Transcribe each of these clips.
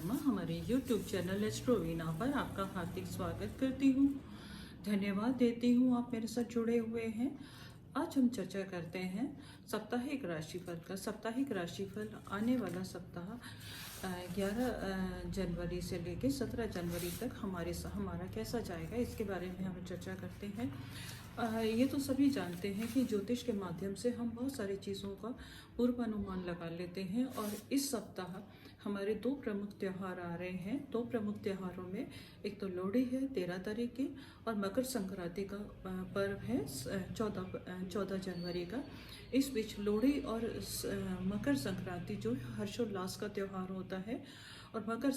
शर्मा हमारे YouTube channel एस्ट्रोवीना पर आपका हार्दिक स्वागत करती हूँ। धन्यवाद देती हूँ आप मेरे साथ जुड़े हुए हैं। आज हम चर्चा करते हैं साप्ताहिक राशिफल का। साप्ताहिक राशिफल आने वाला सप्ताह 11 जनवरी से लेकर 17 जनवरी तक हमारा कैसा जाएगा, इसके बारे में हम चर्चा करते हैं। ये तो सभी जानते हैं कि ज्योतिष के माध्यम से हम बहुत सारी चीज़ों का पूर्वानुमान लगा लेते हैं। और इस सप्ताह हमारे दो प्रमुख त्यौहार आ रहे हैं। दो प्रमुख त्योहारों में एक तो लोहड़ी है 13 तारीख की, और मकर संक्रांति का पर्व है 14 जनवरी का। इस बीच लोहड़ी और मकर संक्रांति जो हर्षोल्लास का त्यौहार होता है। और मकर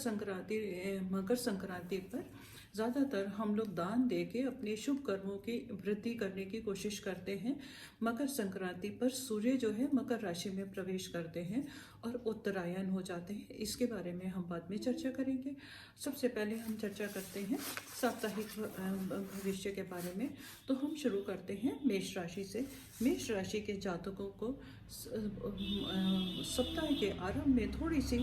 संक्रांति पर ज़्यादातर हम लोग दान दे के अपने शुभ कर्मों की वृद्धि करने की कोशिश करते हैं। मकर संक्रांति पर सूर्य जो है मकर राशि में प्रवेश करते हैं और उत्तरायण हो जाते हैं। इसके बारे में हम बाद में चर्चा करेंगे। सबसे पहले हम चर्चा करते हैं साप्ताहिक भविष्य के बारे में। तो हम शुरू करते हैं मेष राशि से। मेष राशि के जातकों को सप्ताह के आरंभ में थोड़ी सी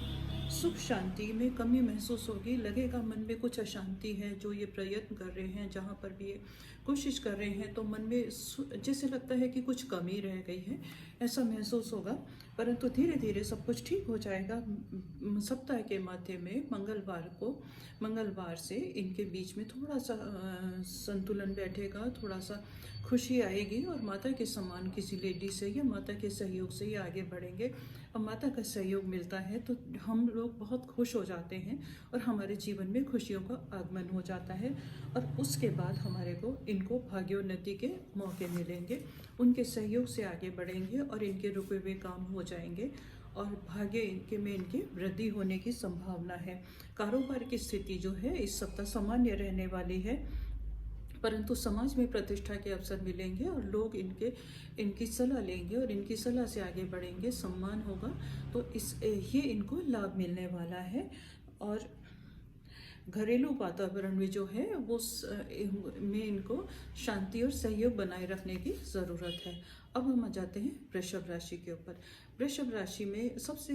सुख शांति में कमी महसूस होगी। लगेगा मन में कुछ अशांति है। जो ये प्रयत्न कर रहे हैं, जहाँ पर भी ये कोशिश कर रहे हैं, तो मन में जैसे लगता है कि कुछ कमी रह गई है, ऐसा महसूस होगा। परंतु धीरे धीरे सब कुछ ठीक हो जाएगा। सप्ताह के मध्य में मंगलवार से इनके बीच में थोड़ा सा संतुलन बैठेगा, थोड़ा सा खुशी आएगी। और माता के समान किसी लेडी से या माता के सहयोग से ही आगे बढ़ेंगे। और माता का सहयोग मिलता है तो हम लोग बहुत खुश हो जाते हैं और हमारे जीवन में खुशियों का आगमन हो जाता है। और उसके बाद इनको भाग्योन्नति के मौके मिलेंगे। उनके सहयोग से आगे बढ़ेंगे और इनके रुके हुए काम हो जाएंगे और भाग्य में इनकी वृद्धि होने की संभावना है। कारोबार की स्थिति जो है इस सप्ताह सामान्य रहने वाली है, परंतु समाज में प्रतिष्ठा के अवसर मिलेंगे और लोग इनकी सलाह लेंगे और इनकी सलाह से आगे बढ़ेंगे, सम्मान होगा। तो ये इनको लाभ मिलने वाला है। और घरेलू वातावरण में जो है वो में इनको शांति और सहयोग बनाए रखने की ज़रूरत है। अब हम आ जाते हैं वृषभ राशि के ऊपर। वृषभ राशि में सबसे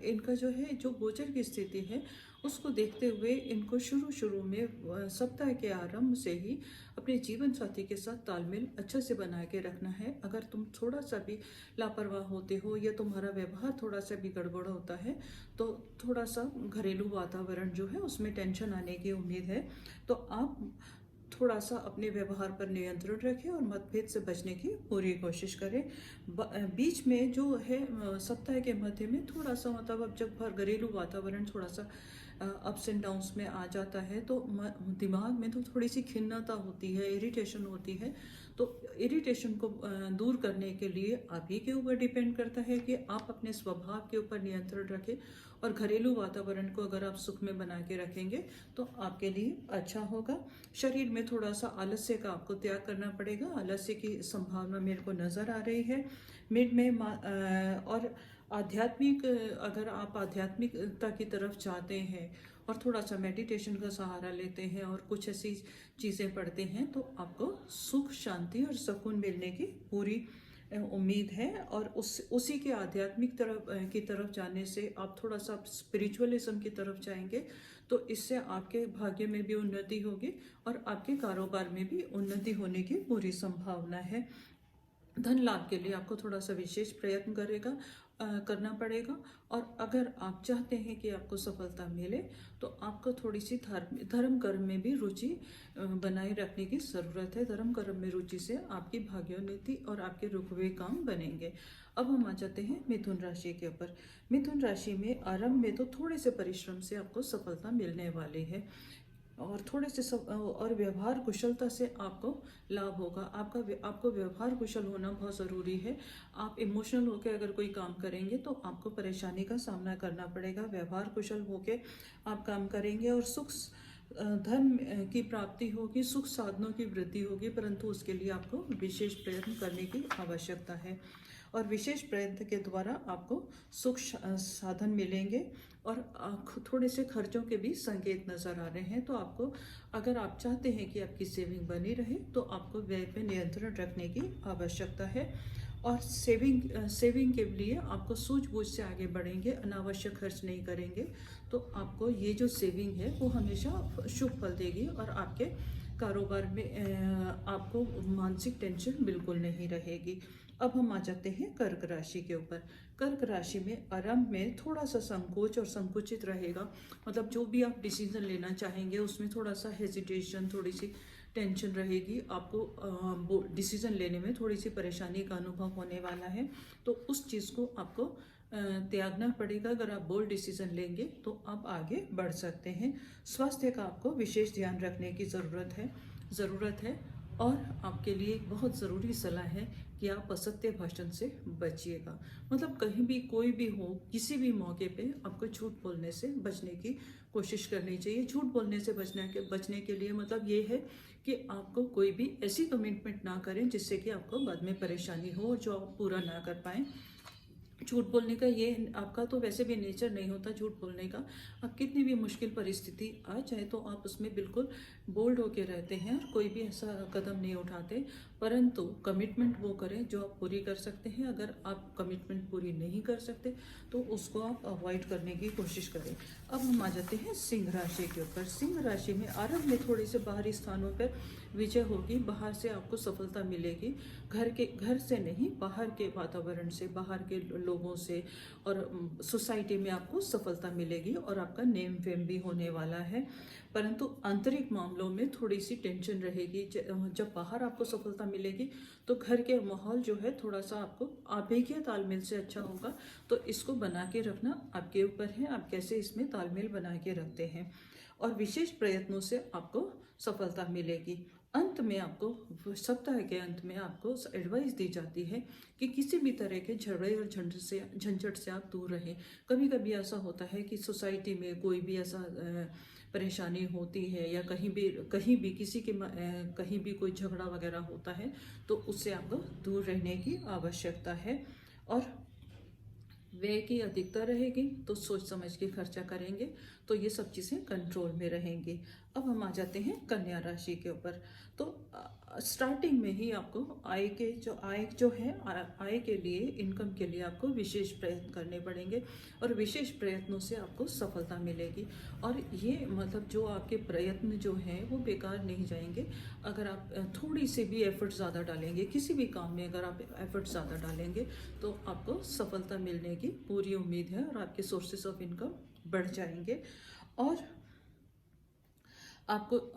इनका जो है जो गोचर की स्थिति है उसको देखते हुए इनको शुरू में सप्ताह के आरंभ से ही अपने जीवन साथी के साथ तालमेल अच्छा से बना के रखना है। अगर तुम थोड़ा सा भी लापरवाह होते हो या तुम्हारा व्यवहार थोड़ा सा भी गड़बड़ होता है तो थोड़ा सा घरेलू वातावरण जो है उसमें टेंशन आने की उम्मीद है। तो आप थोड़ा सा अपने व्यवहार पर नियंत्रण रखें और मतभेद से बचने की पूरी कोशिश करें। बीच में जो है सप्ताह के मध्य में थोड़ा सा अब जब घरेलू वातावरण थोड़ा सा अप्स एंड डाउन्स में आ जाता है तो दिमाग में तो थोड़ी सी खिन्नता होती है, इरिटेशन होती है। तो इरिटेशन को दूर करने के लिए आप ही के ऊपर डिपेंड करता है कि आप अपने स्वभाव के ऊपर नियंत्रण रखें। और घरेलू वातावरण को अगर आप सुख में बना के रखेंगे तो आपके लिए अच्छा होगा। शरीर में थोड़ा सा आलस्य का आपको त्याग करना पड़ेगा। आलस्य की संभावना मेरे को नज़र आ रही है मिड में। और अगर आप आध्यात्मिकता की जाते जाते हैं और थोड़ा सा मेडिटेशन का सहारा लेते हैं और कुछ ऐसी चीज़ें पढ़ते हैं तो आपको सुख, शांति और सुकून मिलने की पूरी उम्मीद है। और उसी के आध्यात्मिक की तरफ जाने से आप थोड़ा सा स्पिरिचुअलिज्म की तरफ जाएंगे तो इससे आपके भाग्य में भी उन्नति होगी और आपके कारोबार में भी उन्नति होने की पूरी संभावना है। धन लाभ के लिए आपको थोड़ा सा विशेष प्रयत्न करना पड़ेगा। और अगर आप चाहते हैं कि आपको सफलता मिले तो आपको थोड़ी सी धर्म कर्म में भी रुचि बनाए रखने की ज़रूरत है। धर्म कर्म में रुचि से आपकी भाग्योन्नति और आपके रुके हुए काम बनेंगे। अब हम आ जाते हैं मिथुन राशि के ऊपर। मिथुन राशि में आरंभ में तो थोड़े से परिश्रम से आपको सफलता मिलने वाली है और थोड़े से और व्यवहार कुशलता से आपको लाभ होगा। आपको व्यवहार कुशल होना बहुत ज़रूरी है। आप इमोशनल होकर अगर कोई काम करेंगे तो आपको परेशानी का सामना करना पड़ेगा। व्यवहार कुशल होकर आप काम करेंगे और धन की प्राप्ति होगी, सुख साधनों की वृद्धि होगी, परंतु उसके लिए आपको विशेष प्रयत्न करने की आवश्यकता है। और विशेष प्रयत्न के द्वारा आपको सुख साधन मिलेंगे और थोड़े से खर्चों के भी संकेत नज़र आ रहे हैं। तो आपको, अगर आप चाहते हैं कि आपकी सेविंग बनी रहे तो आपको व्यय पे नियंत्रण रखने की आवश्यकता है। और सेविंग के लिए आपको सूझबूझ से आगे बढ़ेंगे, अनावश्यक खर्च नहीं करेंगे, तो आपको ये जो सेविंग है वो हमेशा शुभ फल देगी और आपके कारोबार में आपको मानसिक टेंशन बिल्कुल नहीं रहेगी। अब हम आ जाते हैं कर्क राशि के ऊपर। कर्क राशि में आरंभ में थोड़ा सा संकोच और संकुचित रहेगा, मतलब जो भी आप डिसीजन लेना चाहेंगे उसमें थोड़ा सा हेजिटेशन, थोड़ी सी टेंशन रहेगी, आपको डिसीजन लेने में थोड़ी सी परेशानी का अनुभव होने वाला है। तो उस चीज़ को आपको त्यागना पड़ेगा। अगर आप बोल्ड डिसीजन लेंगे तो आप आगे बढ़ सकते हैं। स्वास्थ्य का आपको विशेष ध्यान रखने की ज़रूरत है और आपके लिए एक बहुत ज़रूरी सलाह है कि आप असत्य भाषण से बचिएगा। मतलब कहीं भी कोई भी हो, किसी भी मौके पे आपको झूठ बोलने से बचने की कोशिश करनी चाहिए। झूठ बोलने से बचने के लिए मतलब ये है कि आपको कोई भी ऐसी कमिटमेंट ना करें जिससे कि आपको बाद में परेशानी हो और जो आप पूरा ना कर पाएँ। झूठ बोलने का ये आपका तो वैसे भी नेचर नहीं होता झूठ बोलने का। अब कितनी भी मुश्किल परिस्थिति आ जाए तो आप उसमें बिल्कुल बोल्ड होके रहते हैं और कोई भी ऐसा कदम नहीं उठाते, परंतु कमिटमेंट वो करें जो आप पूरी कर सकते हैं। अगर आप कमिटमेंट पूरी नहीं कर सकते तो उसको आप अवॉइड करने की कोशिश करें। अब हम आ जाते हैं सिंह राशि के ऊपर। सिंह राशि में आरंभ में थोड़े से बाहरी स्थानों पर विजय होगी, बाहर से आपको सफलता मिलेगी। घर से नहीं, बाहर के वातावरण से, बाहर के लोगों से और सोसाइटी में आपको सफलता मिलेगी और आपका नेम फेम भी होने वाला है। परंतु आंतरिक मामलों में थोड़ी सी टेंशन रहेगी। जब बाहर आपको सफलता मिलेगी तो घर के माहौल जो है थोड़ा सा आपको आवेगीय तालमेल से अच्छा होगा। तो इसको बना के रखना आपके ऊपर है, आप कैसे इसमें तालमेल बना के रखते हैं और विशेष प्रयत्नों से आपको सफलता मिलेगी। अंत में आपको सप्ताह के अंत में आपको एडवाइस दी जाती है कि किसी भी तरह के झगड़े और झंझट से आप दूर रहें। कभी कभी ऐसा होता है कि सोसाइटी में कोई भी ऐसा परेशानी होती है या कहीं भी किसी के कहीं भी कोई झगड़ा वगैरह होता है तो उससे आपको दूर रहने की आवश्यकता है। और व्यय की अधिकता रहेगी तो सोच समझ के खर्चा करेंगे तो ये सब चीज़ें कंट्रोल में रहेंगी। अब हम आ जाते हैं कन्या राशि के ऊपर। तो स्टार्टिंग में ही आपको आय के लिए, इनकम के लिए आपको विशेष प्रयत्न करने पड़ेंगे और विशेष प्रयत्नों से आपको सफलता मिलेगी। और ये मतलब जो आपके प्रयत्न जो हैं वो बेकार नहीं जाएंगे। अगर आप थोड़ी सी भी एफर्ट ज़्यादा डालेंगे किसी भी काम में, अगर आप एफर्ट ज़्यादा डालेंगे तो आपको सफलता मिलने की पूरी उम्मीद है और आपके सोर्सेस ऑफ इनकम बढ़ जाएंगे। और आपको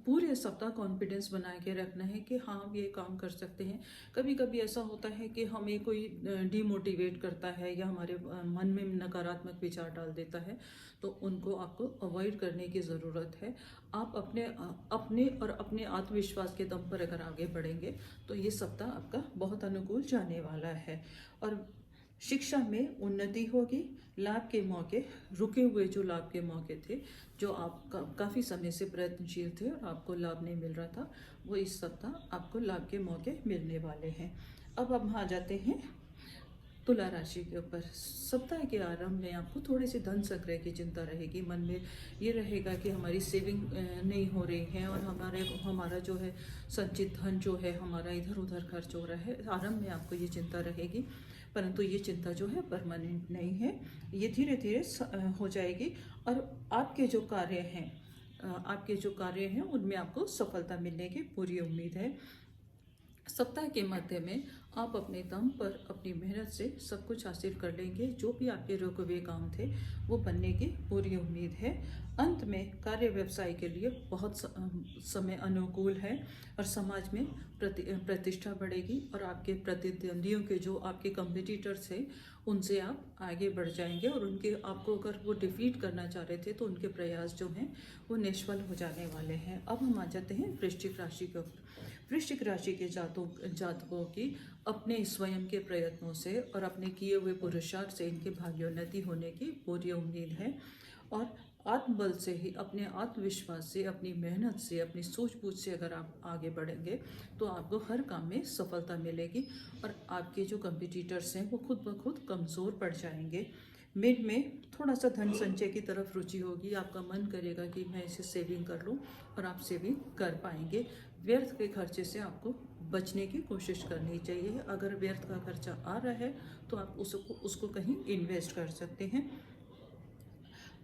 पूरे सप्ताह कॉन्फिडेंस बना के रखना है कि हाँ हम ये काम कर सकते हैं। कभी कभी ऐसा होता है कि हमें कोई डिमोटिवेट करता है या हमारे मन में नकारात्मक विचार डाल देता है, तो उनको आपको अवॉइड करने की ज़रूरत है। आप अपने आत्मविश्वास के दम पर अगर आगे बढ़ेंगे तो ये सप्ताह आपका बहुत अनुकूल जाने वाला है। और शिक्षा में उन्नति होगी। लाभ के मौके, रुके हुए जो लाभ के मौके थे, जो आप काफ़ी समय से प्रयत्नशील थे और आपको लाभ नहीं मिल रहा था, वो इस सप्ताह आपको लाभ के मौके मिलने वाले हैं। अब हम आ जाते हैं तुला राशि के ऊपर। सप्ताह के आरंभ में आपको थोड़ी सी धन संग्रह की चिंता रहेगी। मन में ये रहेगा कि हमारी सेविंग नहीं हो रही है और हमारा जो है संचित धन जो है हमारा इधर उधर खर्च हो रहा है। आरंभ में आपको ये चिंता रहेगी, परंतु ये चिंता जो है परमानेंट नहीं है, ये धीरे धीरे हो जाएगी। और आपके जो कार्य हैं उनमें आपको सफलता मिलने की पूरी उम्मीद है। सप्ताह के मध्य में आप अपने दम पर अपनी मेहनत से सब कुछ हासिल कर लेंगे। जो भी आपके रुके हुए काम थे वो बनने की पूरी उम्मीद है। अंत में कार्य व्यवसाय के लिए बहुत समय अनुकूल है और समाज में प्रतिष्ठा बढ़ेगी और आपके प्रतिद्वंदियों के, जो आपके कॉम्पिटिटर्स हैं, उनसे आप आगे बढ़ जाएंगे और आपको अगर वो डिफीट करना चाह रहे थे तो उनके प्रयास जो हैं वो निष्फल हो जाने वाले हैं। अब हम आ जाते हैं वृश्चिक राशि के ऊपर। वृश्चिक राशि के जातकों की अपने स्वयं के प्रयत्नों से और अपने किए हुए पुरुषार्थ से इनके भाग्योन्नति होने की पूरी उम्मीद है। और आत्मबल से ही, अपने आत्मविश्वास से, अपनी मेहनत से, अपनी सूझबूझ से अगर आप आगे बढ़ेंगे तो आपको हर काम में सफलता मिलेगी और आपके जो कंपटीटर्स हैं वो खुद ब खुद कमज़ोर पड़ जाएंगे। मिड में थोड़ा सा धन संचय की तरफ रुचि होगी। आपका मन करेगा कि मैं इसे सेविंग कर लूं और आप सेविंग कर पाएंगे। व्यर्थ के खर्चे से आपको बचने की कोशिश करनी चाहिए। अगर व्यर्थ का खर्चा आ रहा है तो आप उसको कहीं इन्वेस्ट कर सकते हैं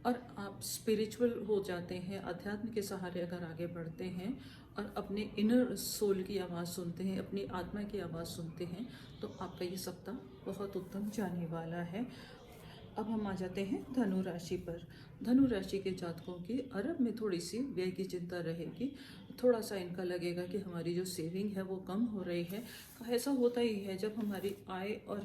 और आप स्पिरिचुअल हो जाते हैं, अध्यात्म के सहारे अगर आगे बढ़ते हैं और अपने इनर सोल की आवाज़ सुनते हैं, अपनी आत्मा की आवाज़ सुनते हैं, तो आपका ये सप्ताह बहुत उत्तम जाने वाला है। अब हम आ जाते हैं धनु राशि पर। धनु राशि के जातकों की अरब में थोड़ी सी व्यय की चिंता रहेगी। थोड़ा सा इनका लगेगा कि हमारी जो सेविंग है वो कम हो रही है। ऐसा होता ही है जब हमारी आय और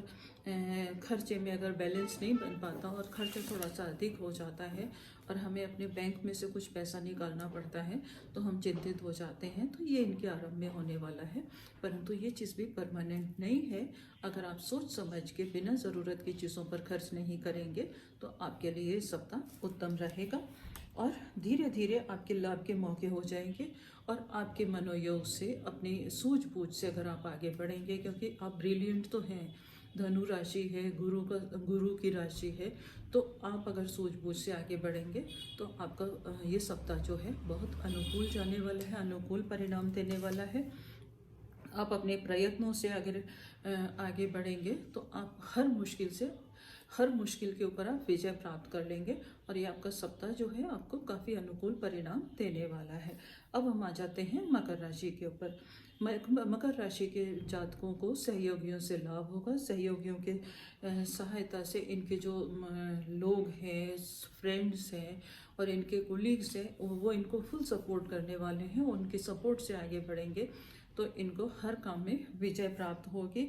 खर्चे में अगर बैलेंस नहीं बन पाता और खर्चा थोड़ा सा अधिक हो जाता है और हमें अपने बैंक में से कुछ पैसा निकालना पड़ता है तो हम चिंतित हो जाते हैं। तो ये इनके आरंभ में होने वाला है, परंतु ये चीज़ भी परमानेंट नहीं है। अगर आप सोच समझ के बिना ज़रूरत की चीज़ों पर खर्च नहीं करेंगे तो आपके लिए ये सप्ताह उत्तम रहेगा और धीरे धीरे आपके लाभ के मौके हो जाएंगे और आपके मनोयोग से, अपनी सूझबूझ से अगर आप आगे बढ़ेंगे, क्योंकि आप ब्रिलियंट तो हैं, धनु राशि है, गुरु की राशि है, तो आप अगर सूझबूझ से आगे बढ़ेंगे तो आपका ये सप्ताह जो है बहुत अनुकूल जाने वाला है, अनुकूल परिणाम देने वाला है। आप अपने प्रयत्नों से अगर आगे बढ़ेंगे तो आप हर मुश्किल के ऊपर आप विजय प्राप्त कर लेंगे और ये आपका सप्ताह जो है आपको काफ़ी अनुकूल परिणाम देने वाला है। अब हम आ जाते हैं मकर राशि के ऊपर। मकर राशि के जातकों को सहयोगियों से लाभ होगा। सहयोगियों के सहायता से इनके जो लोग हैं, फ्रेंड्स हैं और इनके कोलीग्स हैं, वो इनको फुल सपोर्ट करने वाले हैं। उनके सपोर्ट से आगे बढ़ेंगे तो इनको हर काम में विजय प्राप्त होगी।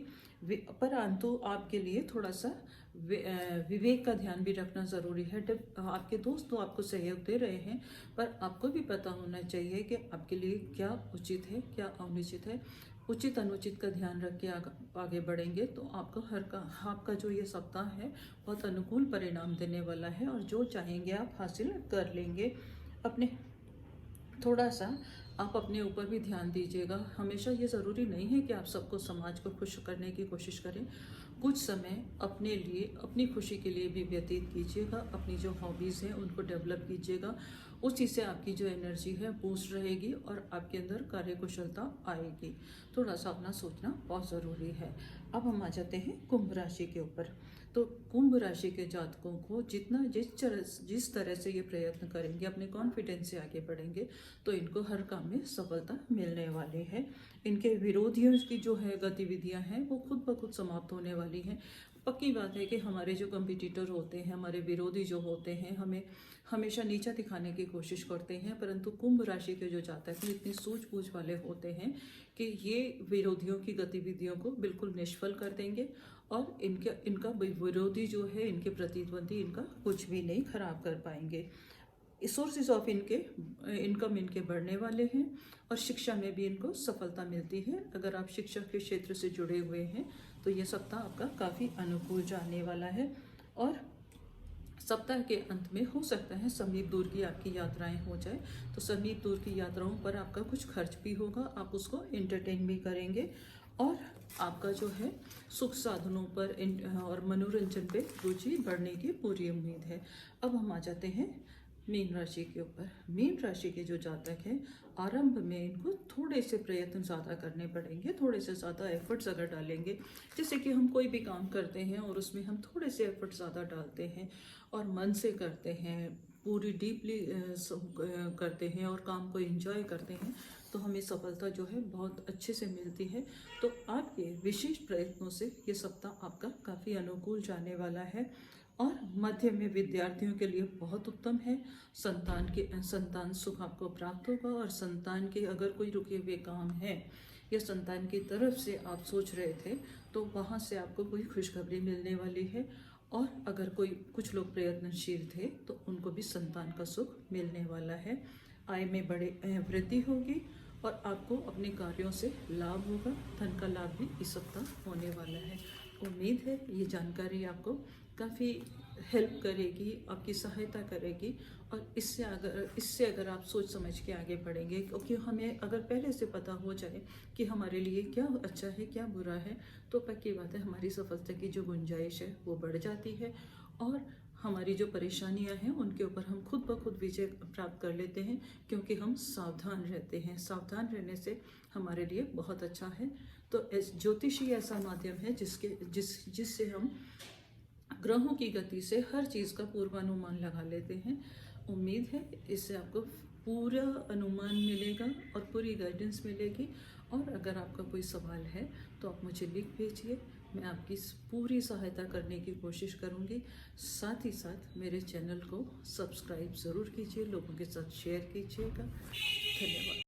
परंतु आपके लिए थोड़ा सा विवेक का ध्यान भी रखना ज़रूरी है। आपके दोस्त तो आपको सहयोग दे रहे हैं, पर आपको भी पता होना चाहिए कि आपके लिए क्या उचित है, क्या अनुचित है। उचित अनुचित का ध्यान रख के आगे बढ़ेंगे तो आपका जो ये सप्ताह है बहुत अनुकूल परिणाम देने वाला है और जो चाहेंगे आप हासिल कर लेंगे। थोड़ा सा आप अपने ऊपर भी ध्यान दीजिएगा। हमेशा ये ज़रूरी नहीं है कि आप सबको, समाज को खुश करने की कोशिश करें। कुछ समय अपने लिए, अपनी खुशी के लिए भी व्यतीत कीजिएगा। अपनी जो हॉबीज़ हैं उनको डेवलप कीजिएगा। उस चीज़ से आपकी जो एनर्जी है बूस्ट रहेगी और आपके अंदर कार्यकुशलता आएगी। थोड़ा सा अपना सोचना बहुत ज़रूरी है। अब हम आ जाते हैं कुंभ राशि के ऊपर। तो कुंभ राशि के जातकों को जिस तरह से ये प्रयत्न करेंगे, अपने कॉन्फिडेंस से आगे बढ़ेंगे तो इनको हर काम में सफलता मिलने वाली है। इनके विरोधियों की जो है गतिविधियां हैं वो खुद ब खुद समाप्त होने वाली हैं। पक्की बात है कि हमारे जो कंपटीटर होते हैं, हमारे विरोधी जो होते हैं, हमें हमेशा नीचा दिखाने की कोशिश करते हैं, परंतु कुंभ राशि के जो जातक हैं इतनी सूझबूझ वाले होते हैं कि ये विरोधियों की गतिविधियों को बिल्कुल निष्फल कर देंगे और इनका विरोधी जो है, इनके प्रतिद्वंदी, इनका कुछ भी नहीं खराब कर पाएंगे। सोर्सेज ऑफ इनकम इनके बढ़ने वाले हैं और शिक्षा में भी इनको सफलता मिलती है। अगर आप शिक्षा के क्षेत्र से जुड़े हुए हैं तो ये सप्ताह आपका काफ़ी अनुकूल जाने वाला है और सप्ताह के अंत में हो सकता है समीप दूर की आपकी यात्राएं हो जाए, तो समीप दूर की यात्राओं पर आपका कुछ खर्च भी होगा, आप उसको एंटरटेन भी करेंगे और आपका जो है सुख साधनों पर और मनोरंजन पे रुचि बढ़ने की पूरी उम्मीद है। अब हम आ जाते हैं मीन राशि के ऊपर। मीन राशि के जो जातक हैं आरंभ में इनको थोड़े से प्रयत्न ज़्यादा करने पड़ेंगे, थोड़े से ज़्यादा एफर्ट्स अगर डालेंगे, जैसे कि हम कोई भी काम करते हैं और उसमें हम थोड़े से एफर्ट ज़्यादा डालते हैं और मन से करते हैं, पूरी डीपली करते हैं और काम को एंजॉय करते हैं तो हमें सफलता जो है बहुत अच्छे से मिलती है। तो आपके विशेष प्रयत्नों से ये सप्ताह आपका काफ़ी अनुकूल जाने वाला है और मध्य में विद्यार्थियों के लिए बहुत उत्तम है। संतान सुख आपको प्राप्त होगा और संतान के अगर कोई रुके हुए काम है या संतान की तरफ से आप सोच रहे थे तो वहाँ से आपको कोई खुशखबरी मिलने वाली है और अगर कुछ लोग प्रयत्नशील थे तो उनको भी संतान का सुख मिलने वाला है। आय में बड़े वृद्धि होगी और आपको अपने कार्यों से लाभ होगा। धन का लाभ भी इस सप्ताह होने वाला है। उम्मीद है ये जानकारी आपको काफ़ी हेल्प करेगी, आपकी सहायता करेगी और इससे अगर आप सोच समझ के आगे बढ़ेंगे, क्योंकि हमें अगर पहले से पता हो जाए कि हमारे लिए क्या अच्छा है क्या बुरा है तो पक्की बात है हमारी सफलता की जो गुंजाइश है वो बढ़ जाती है और हमारी जो परेशानियां हैं उनके ऊपर हम खुद ब खुद विजय प्राप्त कर लेते हैं, क्योंकि हम सावधान रहते हैं। सावधान रहने से हमारे लिए बहुत अच्छा है। तो ज्योतिष ही ऐसा माध्यम है जिससे हम ग्रहों की गति से हर चीज़ का पूर्वानुमान लगा लेते हैं। उम्मीद है इससे आपको पूरा अनुमान मिलेगा और पूरी गाइडेंस मिलेगी। और अगर आपका कोई सवाल है तो आप मुझे लिख भेजिए, मैं आपकी पूरी सहायता करने की कोशिश करूँगी। साथ ही साथ मेरे चैनल को सब्सक्राइब ज़रूर कीजिए, लोगों के साथ शेयर कीजिएगा। धन्यवाद।